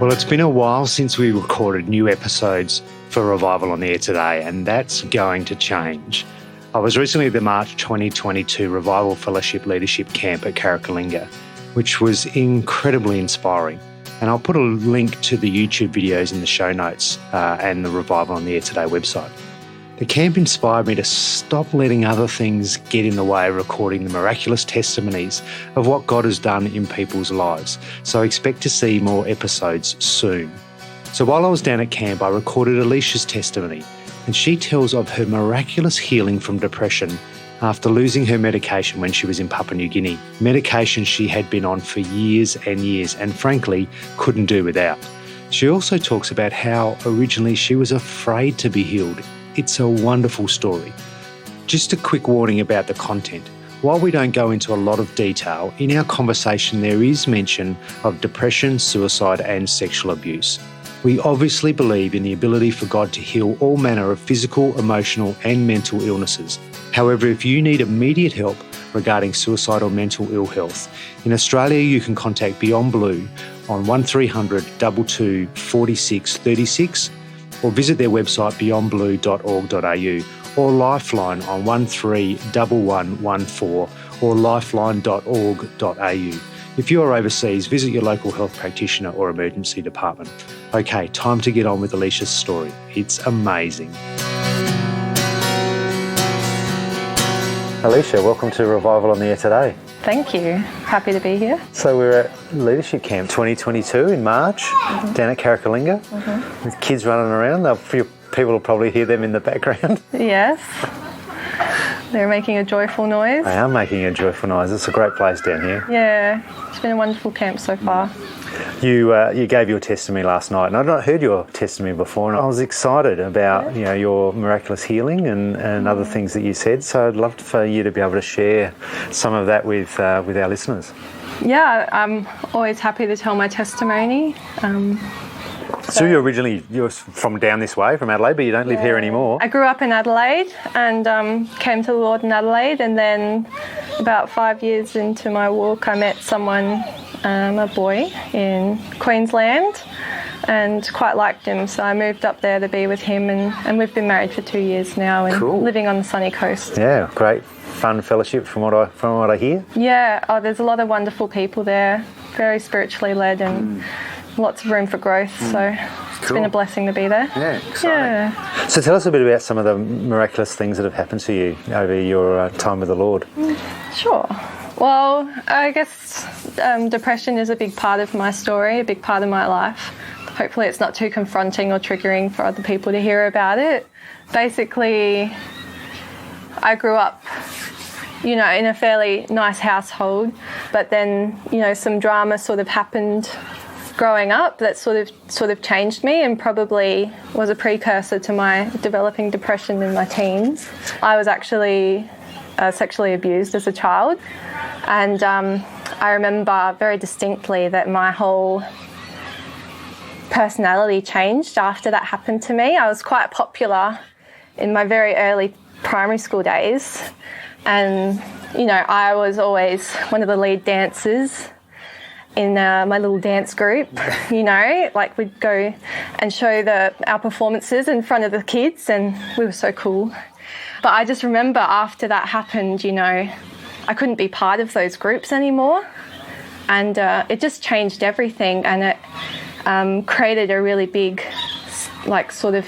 Well, it's been a while since we recorded new episodes for Revival on the Air today, and that's going to change. I was recently at the March 2022 Revival Fellowship Leadership Camp at Carrickalinga, which was incredibly inspiring. And I'll put a link to the YouTube videos in the show notes and the Revival on the Air today website. The camp inspired me to stop letting other things get in the way of recording the miraculous testimonies of what God has done in people's lives. So expect to see more episodes soon. So while I was down at camp, I recorded Alicia's testimony, and she tells of her miraculous healing from depression after losing her medication when she was in Papua New Guinea. Medication she had been on for years and frankly couldn't do without. She also talks about how originally she was afraid to be healed. It's a wonderful story. Just a quick warning about the content. While we don't go into a lot of detail, in our conversation there is mention of depression, suicide and sexual abuse. We obviously believe in the ability for God to heal all manner of physical, emotional and mental illnesses. However, if you need immediate help regarding suicide or mental ill health, in Australia you can contact Beyond Blue on 1300 22 46 36 or visit their website beyondblue.org.au or Lifeline on 131114 or lifeline.org.au. If you are overseas, visit your local health practitioner or emergency department. Okay, time to get on with Alicia's story. It's amazing. Alicia, welcome to Revival on the Air today. Thank you. Happy to be here. So we're at Leadership Camp 2022 in March, down at Carrickalinga, with kids running around. People will probably hear them in the background. Yes. They're making a joyful noise. They are making a joyful noise. It's a great place down here. Yeah, it's been a wonderful camp so far. You gave your testimony last night, and I'd not heard your testimony before, and I was excited about your miraculous healing and other things that you said. So I'd love for you to be able to share some of that with our listeners. Yeah, I'm always happy to tell my testimony. So you're from down this way, from Adelaide, but you don't live here anymore. I grew up in Adelaide and came to the Lord in Adelaide, and then about 5 years into my walk I met someone, a boy in Queensland, and quite liked him, so I moved up there to be with him, and we've been married for 2 years now and living on the sunny coast. Yeah, great fun fellowship from what I hear. Yeah, there's a lot of wonderful people there, very spiritually led and lots of room for growth, so it's been a blessing to be there. Yeah, exciting. Yeah. So tell us a bit about some of the miraculous things that have happened to you over your time with the Lord. Sure. Well, I guess depression is a big part of my story, a big part of my life. Hopefully it's not too confronting or triggering for other people to hear about it. Basically, I grew up, in a fairly nice household, but then, some drama sort of happened growing up that sort of changed me and probably was a precursor to my developing depression in my teens. I was actually sexually abused as a child, and I remember very distinctly that my whole personality changed after that happened to me. I was quite popular in my very early primary school days, and I was always one of the lead dancers in my little dance group. We'd go and show our performances in front of the kids, and we were so cool. But I just remember after that happened, I couldn't be part of those groups anymore, and it just changed everything, and it created a really big sort of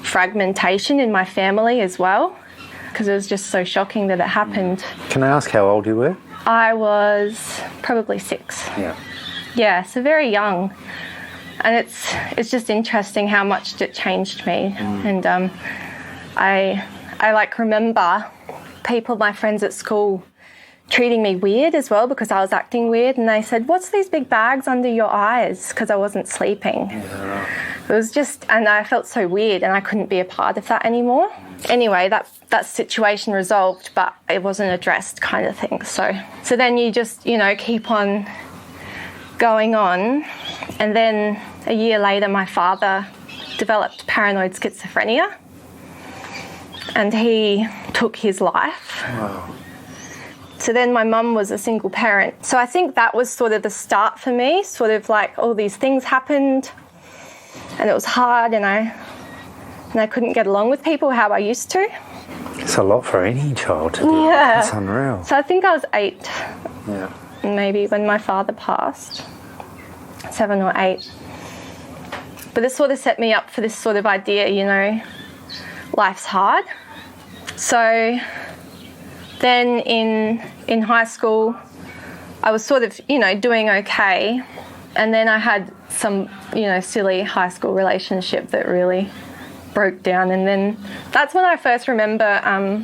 fragmentation in my family as well, because it was just so shocking that it happened. Can I ask how old you were? I was probably 6. Yeah, so very young. And it's just interesting how much it changed me. And I remember people, my friends at school, treating me weird as well because I was acting weird, and they said, "What's these big bags under your eyes?" because I wasn't sleeping. It was just, and I felt so weird, and I couldn't be a part of that anymore. Anyway, that situation resolved, but it wasn't addressed, kind of thing. So then you just keep on going on, and then a year later my father developed paranoid schizophrenia, and he took his life. Wow. So then my mum was a single parent. So I think that was sort of the start for me, sort of like all these things happened and it was hard and I couldn't get along with people how I used to. It's a lot for any child to do. Yeah. It's unreal. So I think I was 8, Yeah. maybe, when my father passed, 7 or 8. But this sort of set me up for this sort of idea, you know, life's hard. So then in high school, I was sort of, you know, doing okay. And then I had some, you know, silly high school relationship that really broke down. And then that's when I first remember I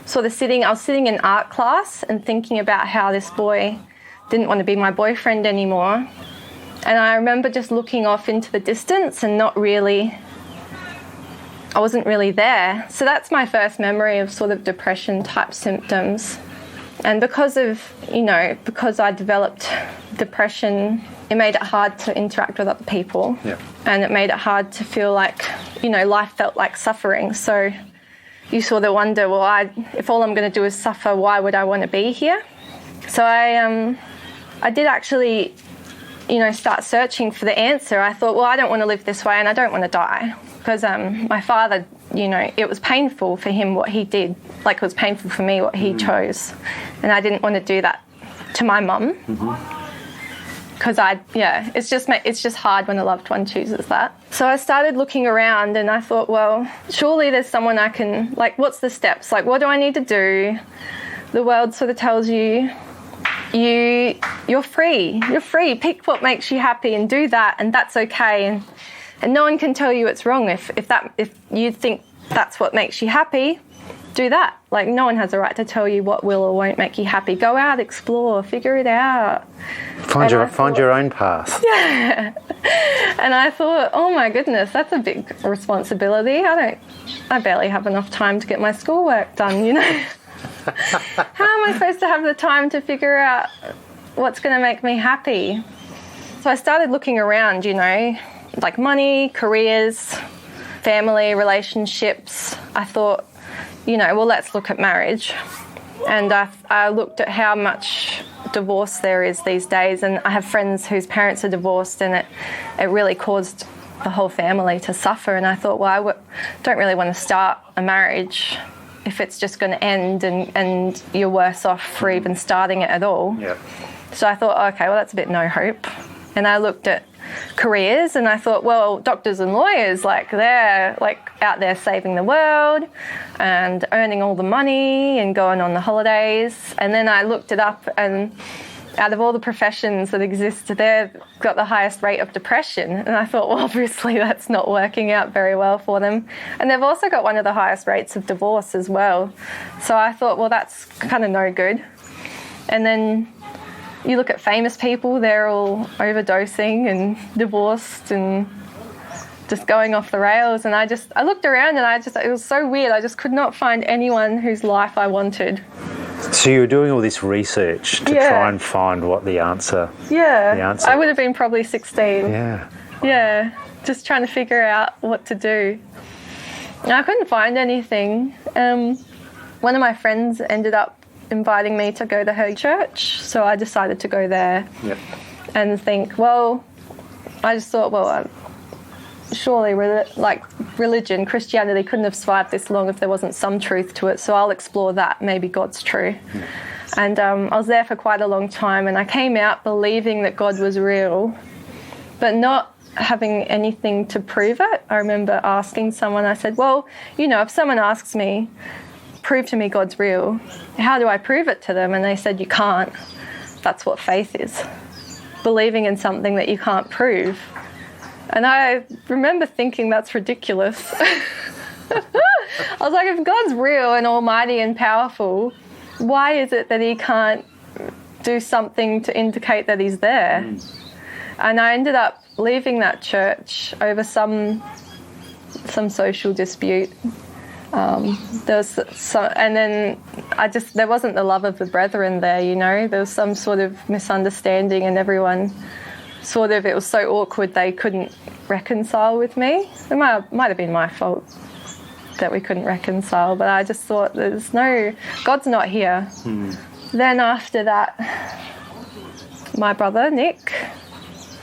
was sitting in art class and thinking about how this boy didn't want to be my boyfriend anymore. And I remember just looking off into the distance and I wasn't really there. So that's my first memory of sort of depression type symptoms. And because I developed depression, it made it hard to interact with other people. Yeah. And it made it hard to feel like, you know, life felt like suffering. So you sort of wonder, well, if all I'm going to do is suffer, why would I want to be here? So I did actually, you know, start searching for the answer. I thought, well, I don't want to live this way and I don't want to die. Because my father, you know, it was painful for him what he did. Like it was painful for me what he chose. And I didn't want to do that to my mum. Because it's just hard when a loved one chooses that. So I started looking around and I thought, well, surely there's someone I can, like, what's the steps? Like, what do I need to do? The world sort of tells you, you're free. You're free. Pick what makes you happy and do that, and that's okay. And no one can tell you it's wrong. If you think that's what makes you happy, do that. Like, no one has a right to tell you what will or won't make you happy. Go out, explore, figure it out. Find your own path. Yeah. And I thought, oh my goodness, that's a big responsibility. I barely have enough time to get my schoolwork done, you know. How am I supposed to have the time to figure out what's going to make me happy? So I started looking around, you know, like money, careers, family, relationships. I thought, you know, well, let's look at marriage. And I looked at how much divorce there is these days, and I have friends whose parents are divorced, and it really caused the whole family to suffer. And I thought, well, I don't really want to start a marriage if it's just going to end and you're worse off for even starting it at all. Yeah. So I thought, okay, well, that's a bit no hope. And I looked at careers and I thought, well, doctors and lawyers, like, they're like out there saving the world and earning all the money and going on the holidays. And then I looked it up, and out of all the professions that exist, they've got the highest rate of depression. And I thought, well, obviously that's not working out very well for them. And they've also got one of the highest rates of divorce as well. So I thought, well, that's kind of no good. And then you look at famous people, they're all overdosing and divorced and just going off the rails. And I looked around and it was so weird. I just could not find anyone whose life I wanted. So you were doing all this research to try and find what the answer. Yeah. The answer. I would have been probably 16. Yeah. Yeah. Just trying to figure out what to do. And I couldn't find anything. One of my friends ended up inviting me to go to her church, so I decided to go there. Yep. And think, well, I just thought, well, surely religion, Christianity couldn't have survived this long if there wasn't some truth to it, so I'll explore that. Maybe God's true. And I was there for quite a long time, and I came out believing that God was real, but not having anything to prove it. I remember asking someone, I said, well, you know, if someone asks me, prove to me God's real, how do I prove it to them? And they said, you can't. That's what faith is. Believing in something that you can't prove. And I remember thinking that's ridiculous. I was like, if God's real and almighty and powerful, why is it that he can't do something to indicate that he's there? And I ended up leaving that church over some social dispute. There was some, and then there wasn't the love of the brethren there, you know. There was some sort of misunderstanding, and everyone it was so awkward they couldn't reconcile with me. It might have been my fault that we couldn't reconcile, but I just thought God's not here. Then after that, my brother, Nick,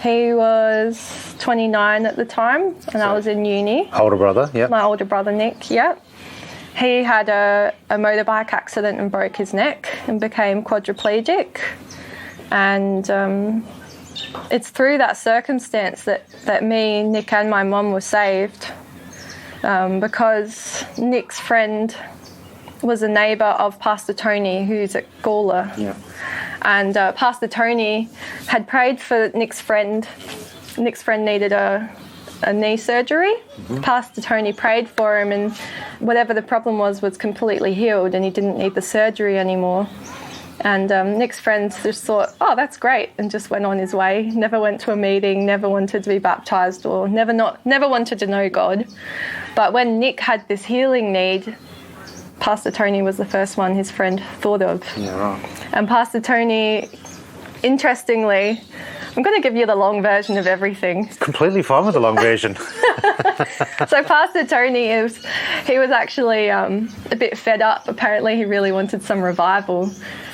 he was 29 at the time, and I was in uni. Older brother, yeah. My older brother, Nick, yeah. He had a motorbike accident and broke his neck and became quadriplegic. And it's through that circumstance that me, Nick and my mum were saved, because Nick's friend was a neighbour of Pastor Tony, who's at Gawler. Yeah. And Pastor Tony had prayed for Nick's friend. Nick's friend needed a knee surgery. Mm-hmm. Pastor Tony prayed for him, and whatever the problem was completely healed, and he didn't need the surgery anymore. And Nick's friends just thought, oh, that's great, and just went on his way. Never went to a meeting, never wanted to be baptised, or never wanted to know God. But when Nick had this healing need, Pastor Tony was the first one his friend thought of. Yeah, right. And Pastor Tony, interestingly, I'm going to give you the long version of everything. Completely fine with the long version. So Pastor Tony, he was actually a bit fed up. Apparently he really wanted some revival.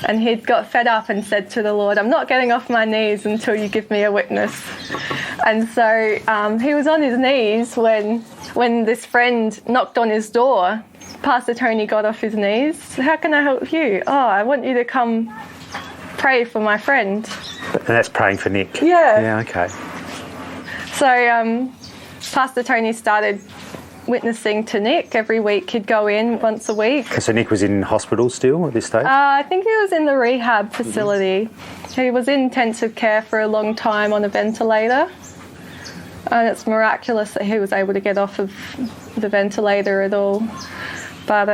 And he'd got fed up and said to the Lord, I'm not getting off my knees until you give me a witness. And so he was on his knees when this friend knocked on his door. Pastor Tony got off his knees. How can I help you? Oh, I want you to come pray for my friend. And that's praying for Nick? Yeah. Yeah, okay. So Pastor Tony started witnessing to Nick. Every week he'd go in once a week. So Nick was in hospital still at this stage? I think he was in the rehab facility. Mm-hmm. He was in intensive care for a long time on a ventilator. And it's miraculous that he was able to get off of the ventilator at all. But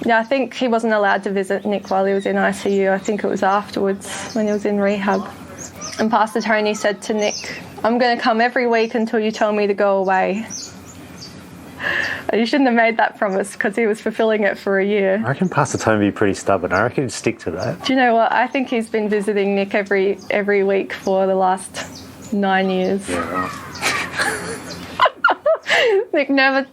yeah, I think he wasn't allowed to visit Nick while he was in ICU. I think it was afterwards when he was in rehab. And Pastor Tony said to Nick, I'm going to come every week until you tell me to go away. And you shouldn't have made that promise, because he was fulfilling it for a year. I reckon Pastor Tony would be pretty stubborn. I reckon he'd stick to that. Do you know what? I think he's been visiting Nick every week for the last 9 years. Yeah, right.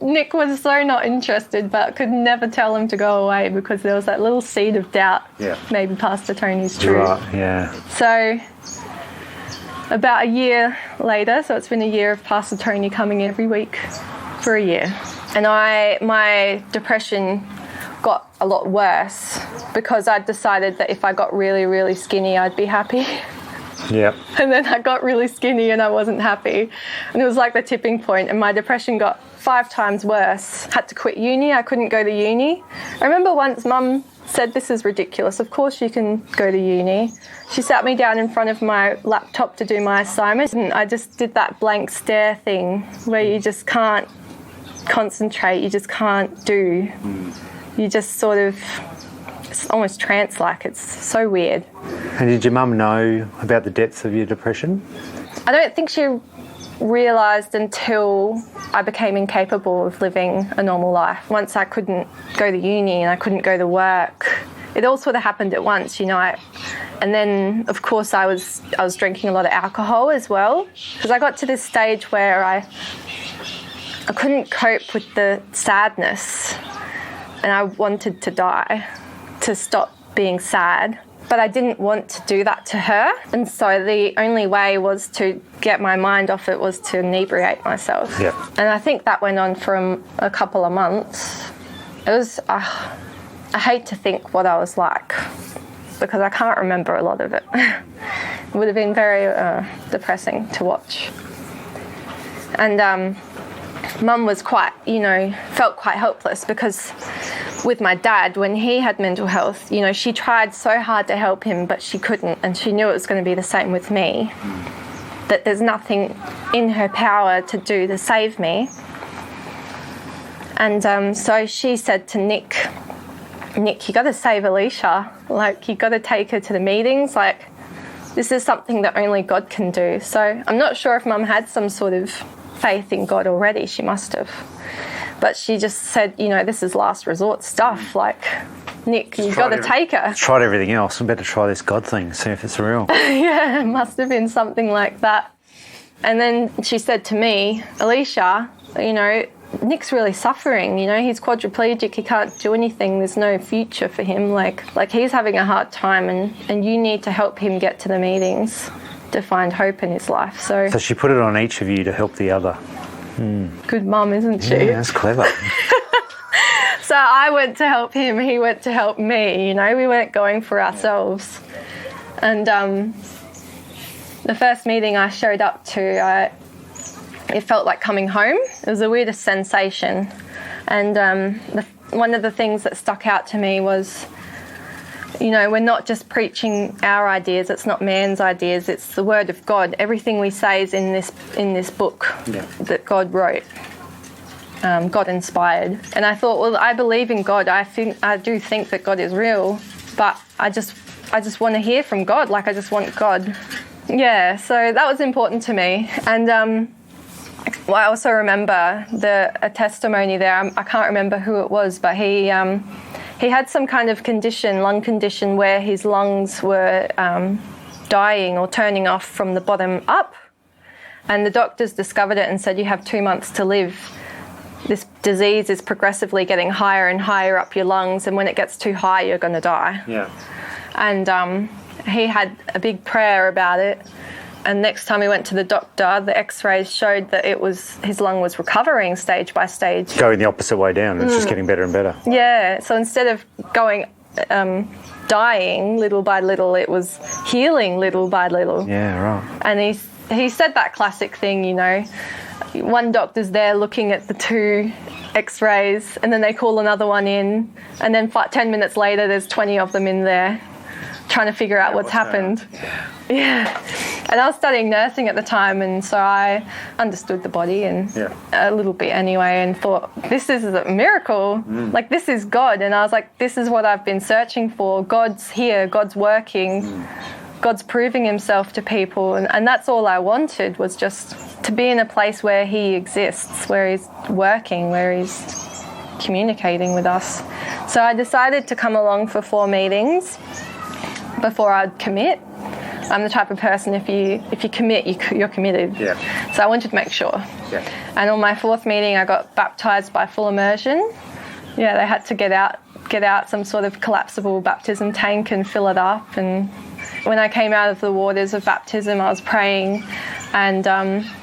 Nick was so not interested, but could never tell him to go away, because there was that little seed of doubt. Yeah. Maybe Pastor Tony's true. Right, yeah. So about a year later, so it's been a year of Pastor Tony coming every week for a year. And my depression got a lot worse, because I'd decided that if I got really, really skinny, I'd be happy. Yeah. And then I got really skinny and I wasn't happy. And it was like the tipping point, and my depression got 5 times worse. Had to quit uni. I couldn't go to uni. I remember once Mum said, this is ridiculous. Of course you can go to uni. She sat me down in front of my laptop to do my assignment, and I just did that blank stare thing where you just can't concentrate, you just can't do. You just sort of, it's almost trance-like. It's so weird. And did your mum know about the depth of your depression? I don't think she realised until I became incapable of living a normal life. Once I couldn't go to uni and I couldn't go to work, it all sort of happened at once, you know. And then, of course, I was drinking a lot of alcohol as well, because I got to this stage where I couldn't cope with the sadness, and I wanted to die, to stop being sad. But I didn't want to do that to her. And so the only way was to get my mind off it was to inebriate myself. Yeah. And I think that went on for a couple of months. It was, I hate to think what I was like, because I can't remember a lot of it. It would have been very depressing to watch. And Mum was quite, felt quite helpless, because with my dad, when he had mental health, she tried so hard to help him, but she couldn't, and she knew it was going to be the same with me, that there's nothing in her power to do to save me. And so she said to Nick, you got to save Alicia. You got to take her to the meetings. This is something that only God can do. So I'm not sure if Mum had some sort of faith in God already. She must have. But she just said, this is last resort stuff. Nick, you've got to take her. Tried everything else. I better try this God thing, see if it's real. Yeah, it must have been something like that. And then she said to me, Alicia, Nick's really suffering, he's quadriplegic, he can't do anything, there's no future for him, like he's having a hard time, and you need to help him get to the meetings to find hope in his life. So she put it on each of you to help the other. Good mum, isn't she? Yeah, that's clever. So I went to help him, he went to help me, we weren't going for ourselves. And the first meeting I showed up to, it felt like coming home. It was the weirdest sensation. And one of the things that stuck out to me was, we're not just preaching our ideas, it's not man's ideas, it's the word of God. Everything we say is in this book that God wrote, God inspired. And I thought, well, I believe in God. I do think that God is real, but I just want to hear from God. Like, I just want God. Yeah, so that was important to me. And I also remember a testimony there. I can't remember who it was, but he had some kind of lung condition, where his lungs were dying or turning off from the bottom up. And the doctors discovered it and said, you have 2 months to live. This disease is progressively getting higher and higher up your lungs, and when it gets too high, you're going to die. Yeah. And he had a big prayer about it. And next time he went to the doctor, the x-rays showed that his lung was recovering stage by stage. Going the opposite way down. It's just getting better and better. Yeah. So instead of going, dying little by little, it was healing little by little. Yeah, right. And he said that classic thing, one doctor's there looking at the 2 x-rays, and then they call another one in, and then 10 minutes later there's 20 of them in there trying to figure out what's happened. Yeah. And I was studying nursing at the time, and so I understood the body and a little bit anyway, and thought, this is a miracle. Like, this is God. And I was like, this is what I've been searching for. God's here, God's working, God's proving himself to people. And that's all I wanted, was just to be in a place where he exists, where he's working, where he's communicating with us. So I decided to come along for 4 meetings before I'd commit. I'm the type of person, if you commit, you're committed. Yeah. So I wanted to make sure. Yeah. And on my 4th meeting, I got baptised by full immersion. Yeah, they had to get out some sort of collapsible baptism tank and fill it up. And when I came out of the waters of baptism, I was praying, and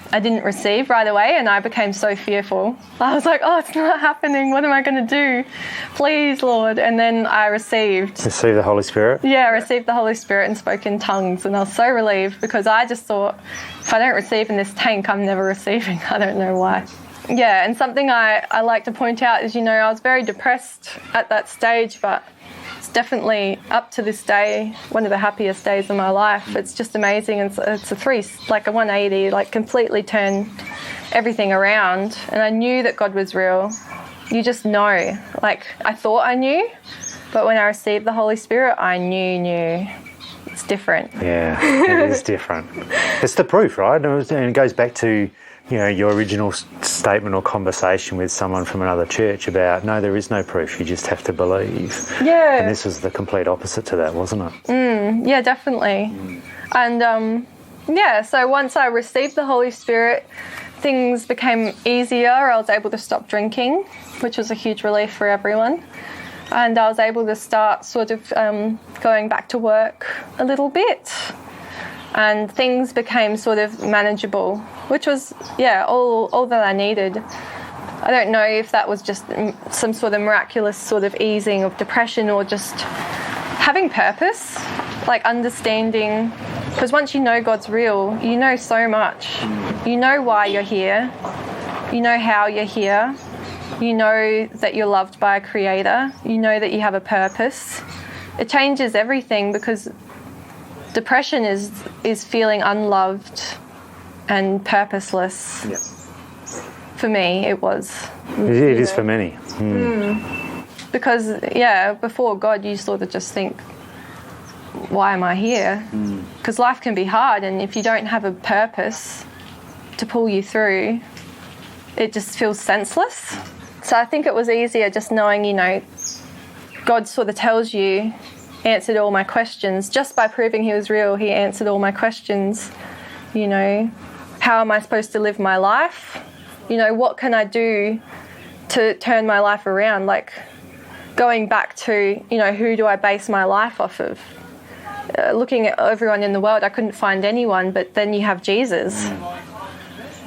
I didn't receive right away, and I became so fearful. I was like, oh, it's not happening. What am I going to do? Please, Lord. And then I received. Receive the Holy Spirit? Yeah, I received the Holy Spirit and spoke in tongues, and I was so relieved, because I just thought, if I don't receive in this tank, I'm never receiving. I don't know why. Yeah, and something I like to point out is, I was very depressed at that stage, but it's definitely, up to this day, one of the happiest days of my life. It's just amazing. It's a 180, like, completely turned everything around. And I knew that God was real. You just know. Like, I thought I knew, but when I received the Holy Spirit, I knew. It's different. Yeah, it is different. It's the proof, right? And it goes back to, your original statement or conversation with someone from another church about, no, there is no proof, you just have to believe. Yeah. And this was the complete opposite to that, wasn't it? Yeah, definitely. And, so once I received the Holy Spirit, things became easier. I was able to stop drinking, which was a huge relief for everyone. And I was able to start sort of going back to work a little bit. And things became sort of manageable, which was, all that I needed. I don't know if that was just some sort of miraculous sort of easing of depression, or just having purpose, like understanding. Because once you know God's real, you know so much. You know why you're here. You know how you're here. You know that you're loved by a creator. You know that you have a purpose. It changes everything, because depression is feeling unloved and purposeless. Yeah. For me, it was. It is for many. Because, before God, you sort of just think, why am I here? Because life can be hard, and if you don't have a purpose to pull you through, it just feels senseless. So I think it was easier just knowing, God sort of tells you, answered all my questions. Just by proving he was real, he answered all my questions. How am I supposed to live my life? what can I do to turn my life around? Like going back to, who do I base my life off of? Looking at everyone in the world, I couldn't find anyone, but then you have Jesus.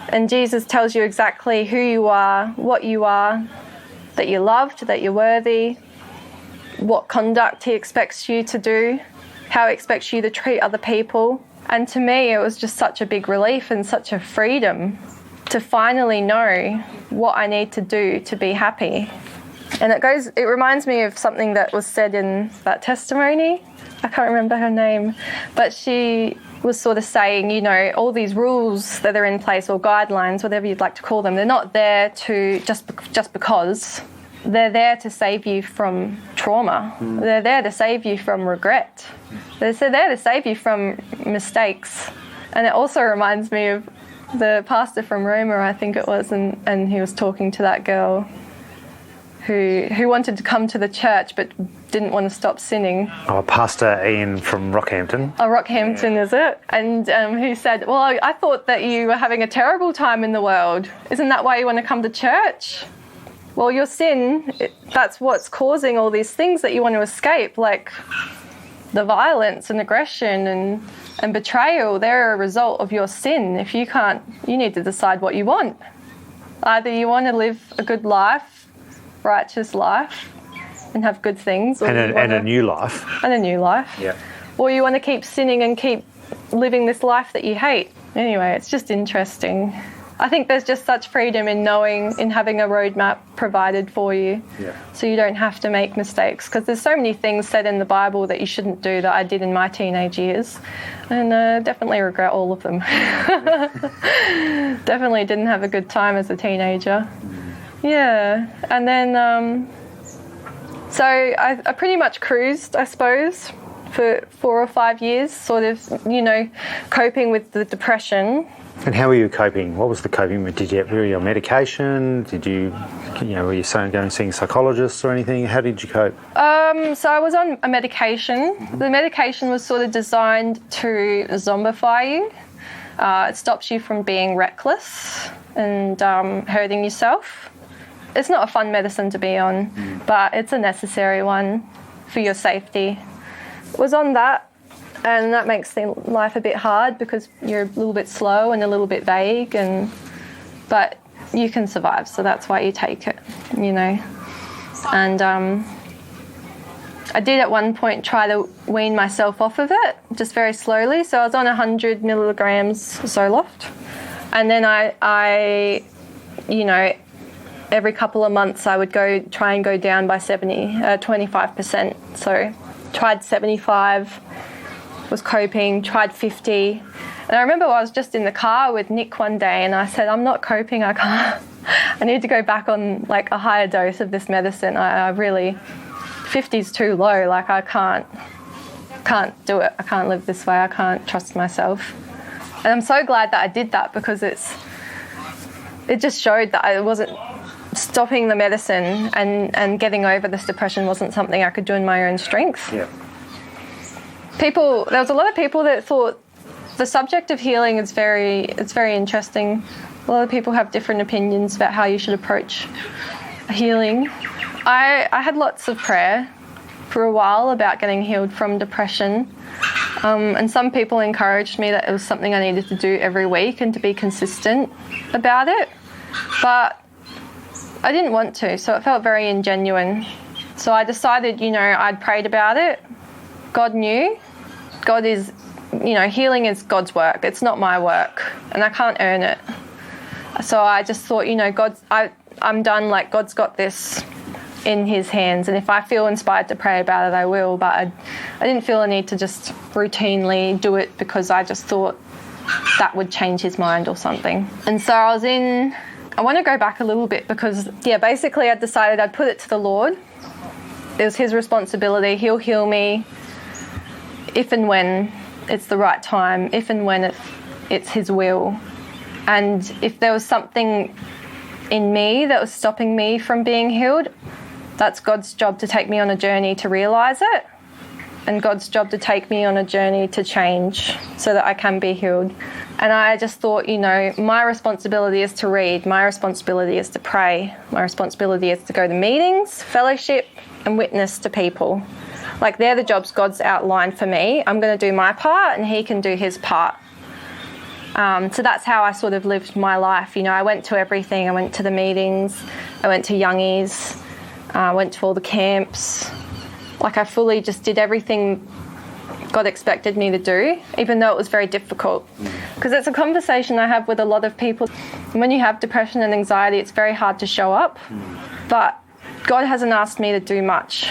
And Jesus tells you exactly who you are, what you are, that you're loved, that you're worthy, what conduct he expects you to do, how he expects you to treat other people. And to me, it was just such a big relief and such a freedom to finally know what I need to do to be happy. And it reminds me of something that was said in that testimony. I can't remember her name, but she was sort of saying, all these rules that are in place, or guidelines, whatever you'd like to call them, they're not there to just because. They're there to save you from trauma. They're there to save you from regret. They're there to save you from mistakes. And it also reminds me of the pastor from Roma, I think it was, and he was talking to that girl who wanted to come to the church but didn't want to stop sinning. Oh, Pastor Ian from Rockhampton. Oh, Rockhampton, is it? And who said, well, I thought that you were having a terrible time in the world. Isn't that why you want to come to church? Well, your sin, that's what's causing all these things that you want to escape, like the violence and aggression and betrayal. They're a result of your sin. If you can't, you need to decide what you want. Either you want to live a good life, righteous life, and have good things. And a new life. And a new life. Yeah. Or you want to keep sinning and keep living this life that you hate. Anyway, it's just interesting. I think there's just such freedom in having a roadmap provided for you, so you don't have to make mistakes. Because there's so many things said in the Bible that you shouldn't do that I did in my teenage years, and definitely regret all of them. Definitely didn't have a good time as a teenager. Yeah, and then so I pretty much cruised, I suppose, for 4 or 5 years, sort of, coping with the depression. And how were you coping? What was the coping? Did you have your medication? Did you, were you going and seeing psychologists or anything? How did you cope? So I was on a medication. The medication was sort of designed to zombify you. It stops you from being reckless and hurting yourself. It's not a fun medicine to be on, but it's a necessary one for your safety. Was on that. And that makes life a bit hard because you're a little bit slow and a little bit vague, but you can survive, so that's why you take it, And I did at one point try to wean myself off of it, just very slowly. So I was on 100 milligrams Zoloft, and then I every couple of months I would try and go down by 25%. So tried 75. Was coping, tried 50. And I remember I was just in the car with Nick one day and I said, I'm not coping, I can't. I need to go back on like a higher dose of this medicine. I really, 50's too low, like I can't do it. I can't live this way, I can't trust myself. And I'm so glad that I did that because it just showed that I wasn't stopping the medicine and getting over this depression wasn't something I could do in my own strength. Yeah. There was a lot of people that thought the subject of healing is it's very interesting. A lot of people have different opinions about how you should approach healing. I had lots of prayer for a while about getting healed from depression, and some people encouraged me that it was something I needed to do every week and to be consistent about it, but I didn't want to, so it felt very ingenuine. So I decided, I'd prayed about it. God knew. God is, healing is God's work. It's not my work, and I can't earn it. So I just thought, I'm done. Like God's got this in His hands, and if I feel inspired to pray about it, I will. But I didn't feel a need to just routinely do it because I just thought that would change His mind or something. And so I want to go back a little bit because, basically I decided I'd put it to the Lord. It was His responsibility. He'll heal me if and when it's the right time, if and when it's His will. And if there was something in me that was stopping me from being healed, that's God's job to take me on a journey to realise it, and God's job to take me on a journey to change so that I can be healed. And I just thought, my responsibility is to read, my responsibility is to pray, my responsibility is to go to meetings, fellowship, and witness to people. Like, they're the jobs God's outlined for me. I'm going to do my part and he can do his part. So that's how I sort of lived my life. I went to everything. I went to the meetings, I went to youngies, I went to all the camps. Like, I fully just did everything God expected me to do, even though it was very difficult. Because it's a conversation I have with a lot of people. When you have depression and anxiety, it's very hard to show up. But God hasn't asked me to do much.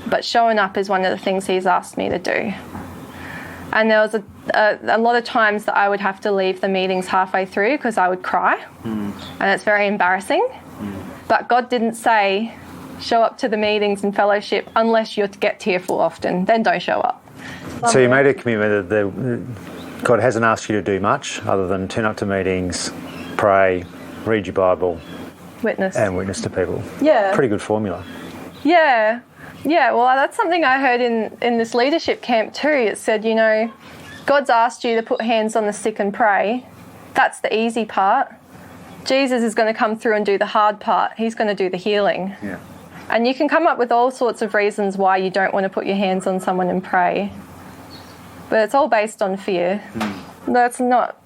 But showing up is one of the things he's asked me to do. And there was a lot of times that I would have to leave the meetings halfway through because I would cry. And it's very embarrassing. But God didn't say, show up to the meetings and fellowship unless you get tearful often. Then don't show up. So you made a commitment that God hasn't asked you to do much other than turn up to meetings, pray, read your Bible. Witness. And witness to people. Yeah. Pretty good formula. Yeah. Yeah, well, that's something I heard in this leadership camp too. It said, God's asked you to put hands on the sick and pray. That's the easy part. Jesus is going to come through and do the hard part. He's going to do the healing. Yeah. And you can come up with all sorts of reasons why you don't want to put your hands on someone and pray. But it's all based on fear. That's not...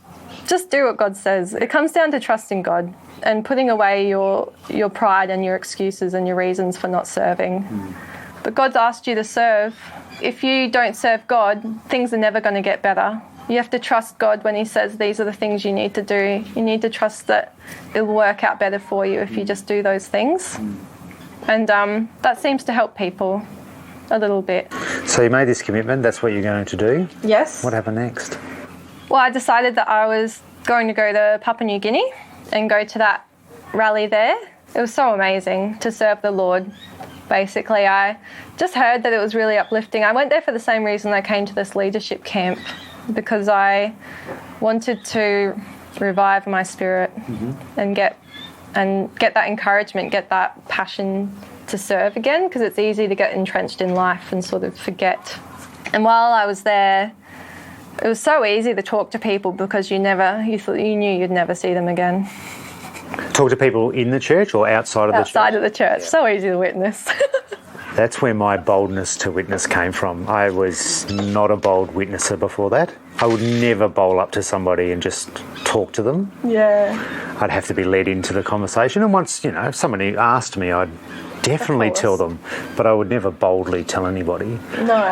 Just do what God says. It comes down to trusting God and putting away your pride and your excuses and your reasons for not serving. But God's asked you to serve. If you don't serve God, things are never going to get better. You have to trust God when he says these are the things you need to do. You need to trust that it'll work out better for you if you just do those things. And that seems to help people a little bit. So you made this commitment, that's what you're going to do? Yes. What happened next? Well, I decided that I was going to go to Papua New Guinea and go to that rally there. It was so amazing to serve the Lord. Basically, I just heard that it was really uplifting. I went there for the same reason I came to this leadership camp, because I wanted to revive my spirit and get that encouragement, get that passion to serve again, because it's easy to get entrenched in life and sort of forget. And while I was there, it was so easy to talk to people because you knew you'd never see them again. Talk to people in the church or outside of the church? Outside of the church. Yeah. So easy to witness. That's where my boldness to witness came from. I was not a bold witnesser before that. I would never bowl up to somebody and just talk to them. Yeah. I'd have to be led into the conversation. And once, if somebody asked me, I'd definitely tell them. But I would never boldly tell anybody. No.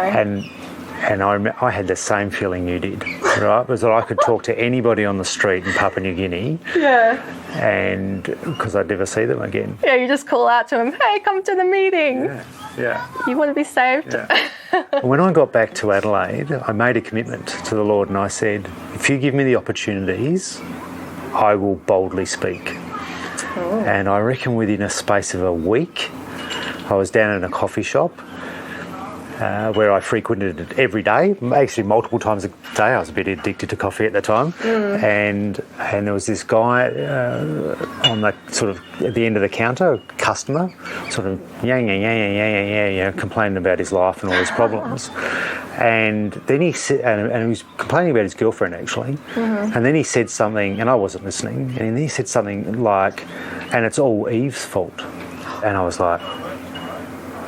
And I had the same feeling you did, right? Was that I could talk to anybody on the street in Papua New Guinea. Yeah. And because I'd never see them again. Yeah, you just call out to them, hey, come to the meeting. Yeah. You want to be saved? Yeah. When I got back to Adelaide, I made a commitment to the Lord and I said, if you give me the opportunities, I will boldly speak. Oh. And I reckon within a space of a week, I was down in a coffee shop where I frequented it every day, actually multiple times a day. I was a bit addicted to coffee at the time. And there was this guy on the sort of at the end of the counter, a customer, sort of complaining about his life and all his problems. And then he said, and he was complaining about his girlfriend actually. And then he said something, and I wasn't listening. And then he said something like, "And it's all Eve's fault." And I was like,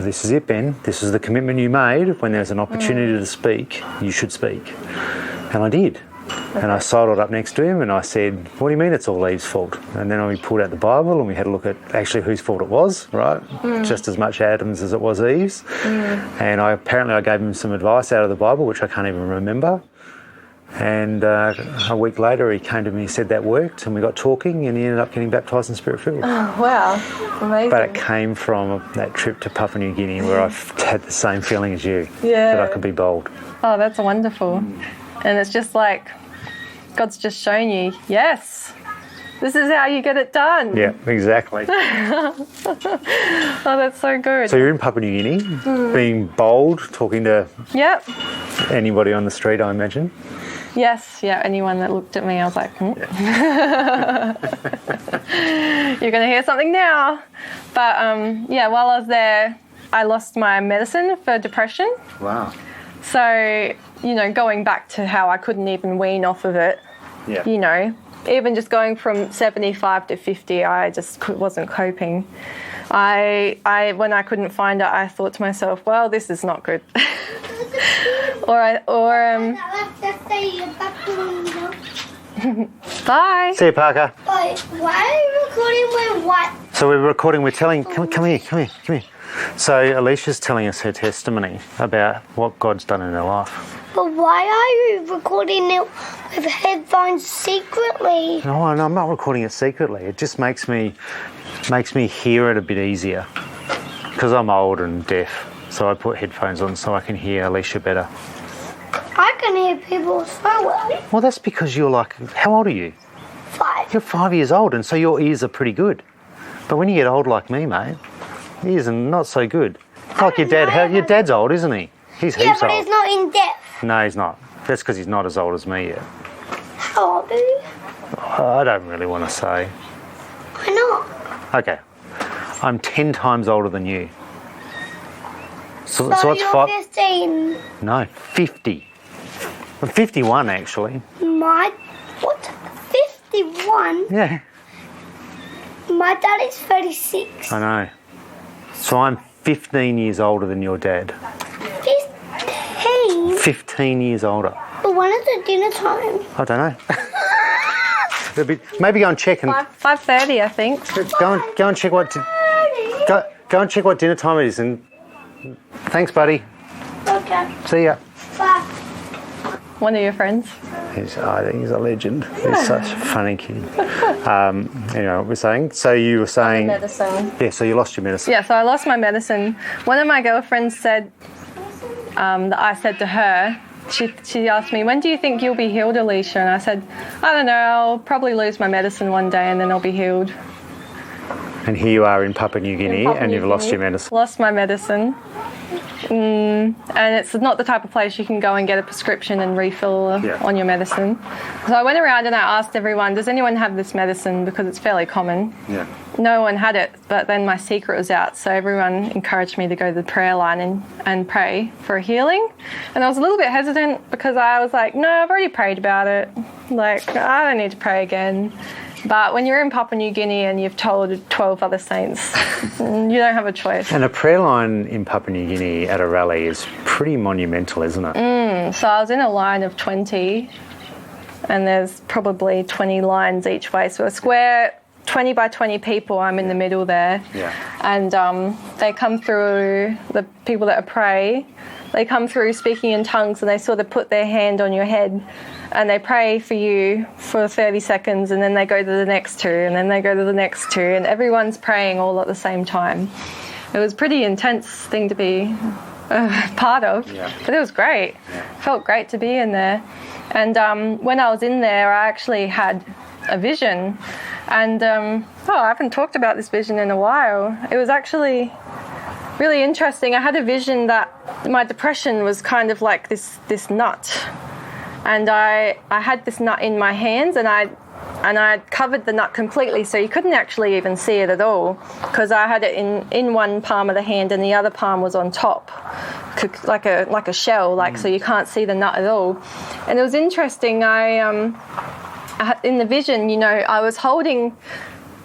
this is it, Ben. This is the commitment you made. When there's an opportunity to speak, you should speak. And I did. Okay. And I sidled up next to him and I said, what do you mean it's all Eve's fault? And then we pulled out the Bible and we had a look at actually whose fault it was, right? Just as much Adam's as it was Eve's. And I gave him some advice out of the Bible, which I can't even remember. And a week later he came to me and said that worked, and we got talking and he ended up getting baptised and Spirit-filled. Oh, wow. Amazing. But it came from that trip to Papua New Guinea where I've had the same feeling as you, that I could be bold. Oh, that's wonderful. And it's just like God's just shown you, yes, this is how you get it done. Yeah, exactly. Oh, that's so good. So you're in Papua New Guinea, being bold, talking to anybody on the street, I imagine. Yes, yeah, anyone that looked at me, I was like, You're going to hear something now. But, while I was there, I lost my medicine for depression. Wow. So, going back to how I couldn't even wean off of it. Yeah. You know, even just going from 75 to 50, I just wasn't coping. When I couldn't find it, I thought to myself, well, this is not good. Bye. See you, Parker. Wait, why are you recording with what? So we're recording, we're telling, come here. So Alicia's telling us her testimony about what God's done in her life. But why are you recording it with headphones secretly? No, I'm not recording it secretly. It just makes me hear it a bit easier. Because I'm old and deaf, so I put headphones on so I can hear Alicia better. I can hear people so well. Well, that's because you're like, how old are you? 5. You're 5 years old, and so your ears are pretty good. But when you get old like me, mate, ears are not so good. Like your dad. Your dad's old, isn't he? He's Yeah, heaps but old. he's not in depth. No, he's not. That's because he's not as old as me yet. How old are you? I don't really want to say. Why not? Okay. I'm 10 times older than you. So So what's you're 15. No, 50. I'm 51, actually. What? 51? Yeah. My dad is 36. I know. So I'm 15 years older than your dad. 15? 15 years older. But when is it dinner time? I don't know. Maybe go and check and 5:30, I think. go and check what go and check what dinner time it is. And thanks, buddy. Okay. See ya. Bye. One of your friends. I think he's a legend. He's such a funny kid. Anyway, what we're saying. So you were saying. Medicine. Yeah. So you lost your medicine. Yeah, so I lost my medicine. One of my girlfriends said that I said to her, she asked me, when do you think you'll be healed, Alicia? And I said, I don't know, I'll probably lose my medicine one day and then I'll be healed. And here you are in Papua New Guinea, Papua and New you've lost Guinea. your medicine. Lost my medicine. And it's not the type of place you can go and get a prescription and refill on your medicine. So I went around and I asked everyone, does anyone have this medicine? Because it's fairly common. Yeah. No one had it, but then my secret was out, so everyone encouraged me to go to the prayer line and pray for a healing. And I was a little bit hesitant because I was like, no, I've already prayed about it. Like, I don't need to pray again. But when you're in Papua New Guinea and you've told 12 other saints, you don't have a choice. And a prayer line in Papua New Guinea at a rally is pretty monumental, isn't it? So I was in a line of 20, and there's probably 20 lines each way. So a square, 20 by 20 people, I'm in the middle there. Yeah. And they come through, the people that pray, they come through speaking in tongues, and they sort of put their hand on your head and they pray for you for 30 seconds, and then they go to the next two, and then they go to the next two, and everyone's praying all at the same time. It was a pretty intense thing to be part of, but it was great. Felt great to be in there. And when I was in there, I actually had a vision. And I haven't talked about this vision in a while. It was actually really interesting. I had a vision that my depression was kind of like this nut. And I had this nut in my hands, and I covered the nut completely, so you couldn't actually even see it at all, because I had it in one palm of the hand and the other palm was on top, like a shell, so you can't see the nut at all. And it was interesting. I in the vision, I was holding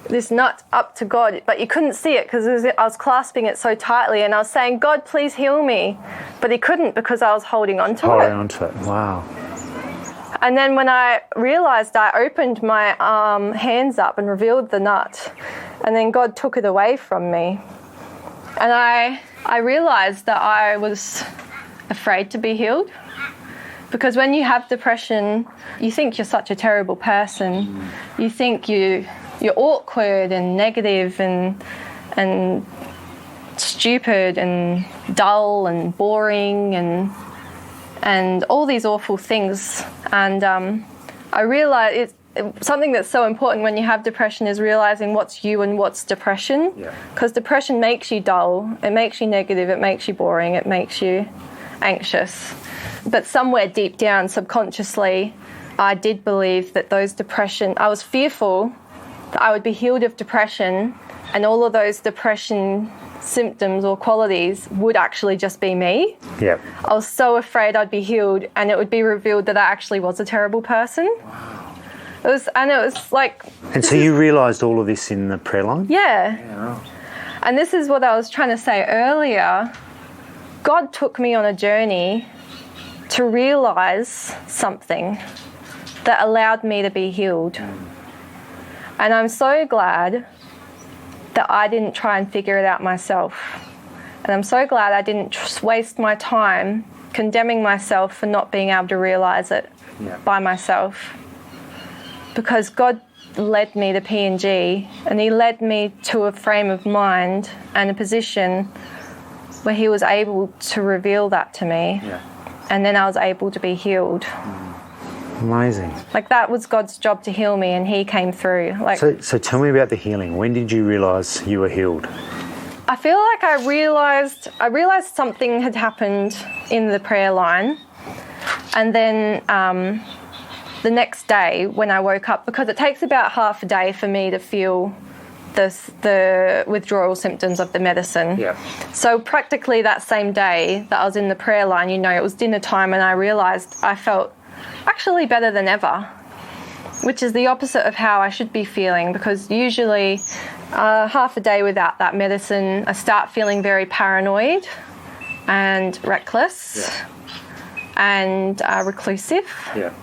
this nut up to God, but you couldn't see it because I was clasping it so tightly, and I was saying, God, please heal me. But he couldn't because I was holding on to it. Holding on to it, wow. And then when I realised, I opened my hands up and revealed the nut, and then God took it away from me. And I realised that I was afraid to be healed, because when you have depression, you think you're such a terrible person. You think you're awkward and negative and stupid and dull and boring and all these awful things. And I realised something that's so important when you have depression is realising what's you and what's depression. Because depression makes you dull, it makes you negative, it makes you boring, it makes you anxious. But somewhere deep down, subconsciously, I did believe that I was fearful that I would be healed of depression, and all of those depression symptoms or qualities would actually just be me. Yeah. I was so afraid I'd be healed and it would be revealed that I actually was a terrible person. Wow. And I realised, it's something that's so important when you have depression is realising what's you and what's depression. Because depression makes you dull, it makes you negative, it makes you anxious. But somewhere deep down, subconsciously, I did believe that I would be healed of depression, and all of those depression symptoms or qualities would actually just be me. Yeah. I was so afraid I'd be healed and it would be revealed that I actually was a terrible person. was like... And so you realised all of this in the prayer line? Yeah. Yeah. And this is what I was trying to say earlier. God took me on a journey to realise something that allowed me to be healed. And I'm so glad that I didn't try and figure it out myself. And I'm so glad I didn't waste my time condemning myself for not being able to realise it by myself. Because God led me to PNG, and he led me to a frame of mind and a position where he was able to reveal that to me. Yeah. And then I was able to be healed. Amazing. Like, that was God's job to heal me, and he came through. Like, So tell me about the healing. When did you realise you were healed? I feel like I realised something had happened in the prayer line, and then the next day when I woke up, because it takes about half a day for me to feel the withdrawal symptoms of the medicine. Yeah. So practically that same day that I was in the prayer line, it was dinner time, and I realised I felt actually better than ever, which is the opposite of how I should be feeling, because usually half a day without that medicine, I start feeling very paranoid and reckless and reclusive. Yeah.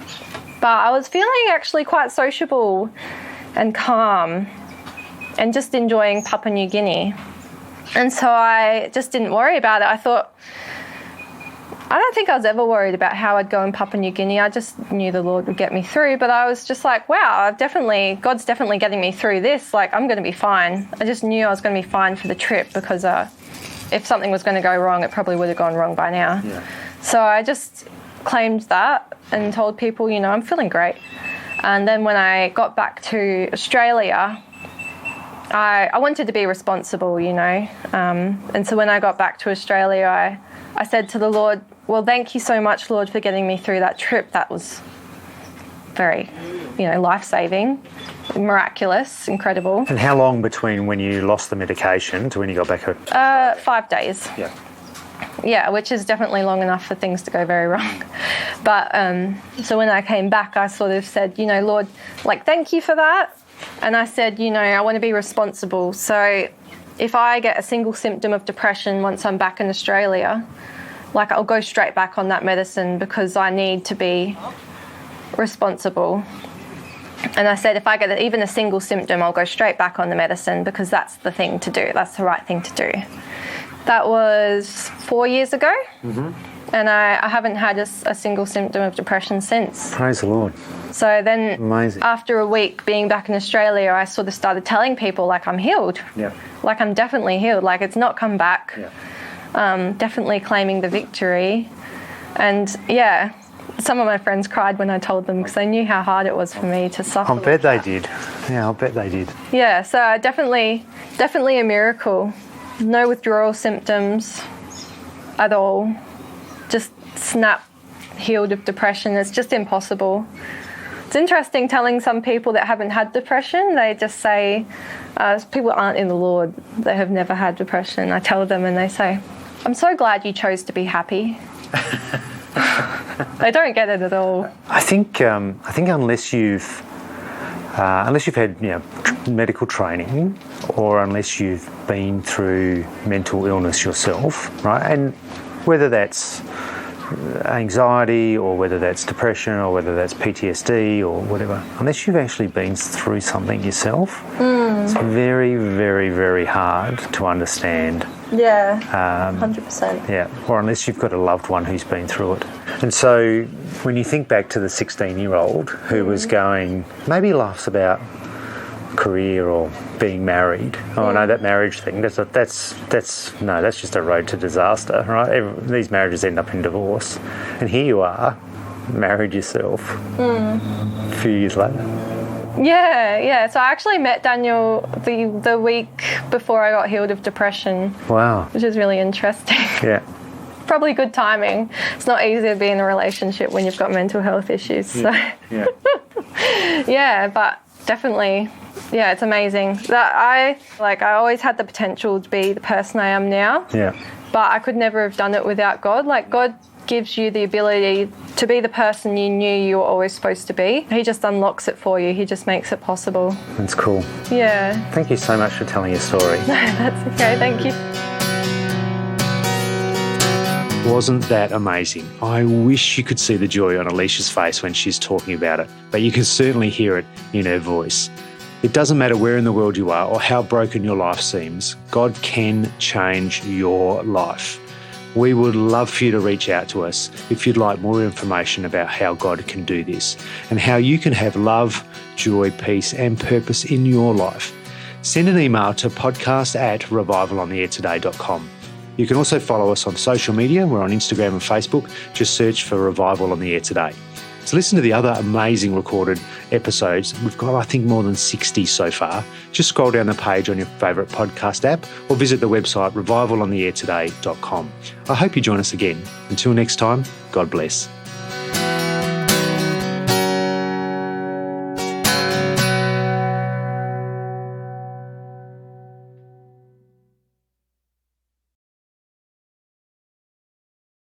But I was feeling actually quite sociable and calm and just enjoying Papua New Guinea. And so I just didn't worry about it. I thought, I don't think I was ever worried about how I'd go in Papua New Guinea. I just knew the Lord would get me through. But I was just like, wow, God's definitely getting me through this. Like, I'm going to be fine. I just knew I was going to be fine for the trip, because if something was going to go wrong, it probably would have gone wrong by now. Yeah. So I just claimed that and told people, I'm feeling great. And then when I got back to Australia, I wanted to be responsible, and so when I got back to Australia, I said to the Lord, well, thank you so much, Lord, for getting me through that trip. That was very, life-saving, miraculous, incredible. And how long between when you lost the medication to when you got back home? 5 days. Yeah. Yeah, which is definitely long enough for things to go very wrong. But so when I came back, I sort of said, Lord, thank you for that. And I said, I want to be responsible. So if I get a single symptom of depression once I'm back in Australia, I'll go straight back on that medicine, because I need to be responsible. And I said, if I get even a single symptom, I'll go straight back on the medicine, because that's the thing to do. That's the right thing to do. That was 4 years ago. Mm-hmm. And I haven't had a single symptom of depression since. Praise the Lord. So then, amazing. After a week being back in Australia, I sort of started telling people, I'm healed. Yeah. I'm definitely healed. It's not come back. Yeah. Definitely claiming the victory. And, some of my friends cried when I told them, because they knew how hard it was for me to suffer. I bet they did. Yeah, I bet they did. Yeah, so definitely a miracle. No withdrawal symptoms at all. Just snap healed of depression. It's just impossible. It's interesting telling some people that haven't had depression. They just say, people aren't in the Lord. They have never had depression. I tell them and they say, I'm so glad you chose to be happy. They don't get it at all. I think unless you've had medical training, or unless you've been through mental illness yourself, right? And whether that's anxiety, or whether that's depression, or whether that's PTSD or whatever, unless you've actually been through something yourself, it's very, very, very hard to understand. Yeah, 100%. Yeah, or unless you've got a loved one who's been through it. And so when you think back to the 16-year-old who was going, maybe laughs about career or being married. Oh no, that marriage thing, that's just a road to disaster, right? These marriages end up in divorce. And here you are, married yourself a few years later. Yeah. So I actually met Daniel the week before I got healed of depression. Wow. Which is really interesting. Yeah. Probably good timing. It's not easy to be in a relationship when you've got mental health issues. So. Yeah. Yeah, but definitely, it's amazing. That I always had the potential to be the person I am now. Yeah. But I could never have done it without God. God gives you the ability to be the person you knew you were always supposed to be. He just unlocks it for you. He just makes it possible. That's cool. Yeah. Thank you so much for telling your story. That's okay. Thank you. Wasn't that amazing? I wish you could see the joy on Alicia's face when she's talking about it, but you can certainly hear it in her voice. It doesn't matter where in the world you are or how broken your life seems, God can change your life. We would love for you to reach out to us if you'd like more information about how God can do this and how you can have love, joy, peace and purpose in your life. Send an email to podcast@revivalontheairtoday.com. You can also follow us on social media. We're on Instagram and Facebook. Just search for Revival on the Air Today. To listen to the other amazing recorded episodes, we've got, I think, more than 60 so far. Just scroll down the page on your favourite podcast app or visit the website revivalontheairtoday.com. I hope you join us again. Until next time, God bless.